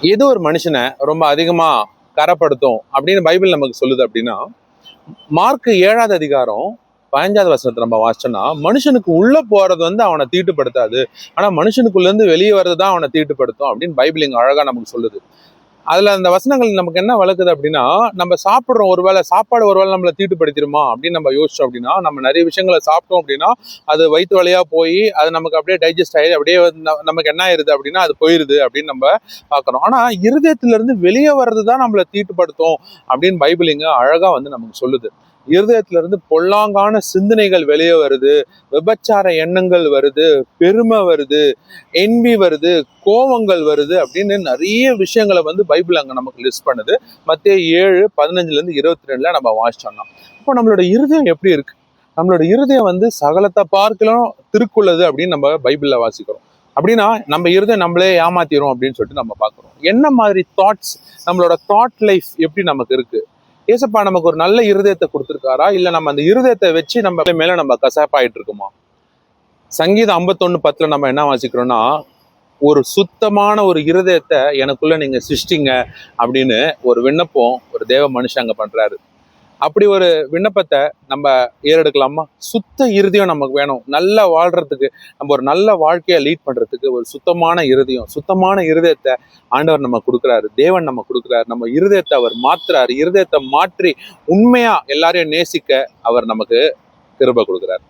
எது ஒரு மனுஷனை ரொம்ப அதிகமா கரப்படுத்தும் அப்படின்னு பைபிள் நமக்கு சொல்லுது அப்படின்னா, மார்க் 7வது அதிகாரம் 15வது வசனத்தை நம்ம வாசிச்சோம்னா, மனுஷனுக்கு உள்ள போறது அவனை தீட்டுப்படுத்தாது, ஆனா மனுஷனுக்குள்ள இருந்து வெளியே வர்றதுதான் அவனை தீட்டுப்படுத்தும் அப்படின்னு பைபிள் இங்க அழகா நமக்கு சொல்லுது. அதுல அந்த வசனங்கள் நமக்கு என்ன வளர்க்குது அப்படின்னா, நம்ம சாப்பிட்றோம், ஒருவேளை சாப்பாடு ஒருவேளை நம்மளை தீட்டுப்படுத்திடுமா அப்படின்னு நம்ம யோசிச்சோம் அப்படின்னா, நம்ம நிறைய விஷயங்களை சாப்பிட்டோம் அப்படின்னா அது வயிற்று வழியா போய் அது நமக்கு அப்படியே டைஜஸ்ட் ஆகி அப்படியே நமக்கு என்ன ஆயிருது அப்படின்னா அது போயிருது அப்படின்னு நம்ம பார்க்குறோம். ஆனா இருதயத்துல இருந்து வெளியே வர்றது தான் நம்மளை தீட்டுப்படுத்தும் அப்படின்னு பைபிள் இங்க அழகா நமக்கு சொல்லுது. இருதயத்துல இருந்து பொல்லாங்கான சிந்தனைகள் வெளியே வருது, விபச்சார எண்ணங்கள் வருது, பெருமை வருது, என்வி வருது, கோபங்கள் வருது அப்படின்னு நிறைய விஷயங்களை பைபிள் அங்க நமக்கு லிஸ்ட் பண்ணுது. மத்தேயு 7:15-22 நம்ம வாசிச்சோம்னா, இப்போ நம்மளோட இருதயம் எப்படி இருக்கு? நம்மளோட இருதயம் சகலத்தை பார்க்கலாம் திருக்குள்ளது அப்படின்னு நம்ம பைபிள்ல வாசிக்கிறோம். அப்படின்னா நம்ம இருதயம் நம்மளே ஏமாத்திரும் அப்படின்னு சொல்லிட்டு நம்ம பார்க்குறோம். என்ன மாதிரி தாட்ஸ், நம்மளோட தாட் லைஃப் எப்படி நமக்கு இருக்கு? ஏசப்பா நமக்கு ஒரு நல்ல இருதயத்தை கொடுத்துருக்காரா, இல்ல நம்ம அந்த இருதயத்தை வச்சு நம்ம மேல நம்ம கசாப்பாயிட்டு இருக்குமா? சங்கீதம் 51:10 நம்ம என்ன வாசிக்கிறோம்னா, ஒரு சுத்தமான ஒரு இருதயத்தை எனக்குள்ள நீங்க சிருஷ்டிங்க அப்படின்னு ஒரு விண்ணப்பம் ஒரு தேவ மனுஷன் அங்க பண்றாரு. அப்படி ஒரு விண்ணப்பத்தை நம்ம ஏறெடுக்கலாமா? சுத்த இருதயம் நமக்கு வேணும். நல்லா வாழ்றதுக்கு, நம்ம ஒரு நல்ல வாழ்க்கையை லீட் பண்றதுக்கு ஒரு சுத்தமான இருதயம், சுத்தமான இருதயத்தை ஆண்டவர் நம்ம கொடுக்குறாரு, தேவன் நம்ம கொடுக்குறாரு. நம்ம இருதயத்தை அவர் மாத்துறாரு. இருதயத்தை மாற்றி உண்மையா எல்லாரையும் நேசிக்க அவர் நமக்கு கிருபை கொடுக்குறாரு.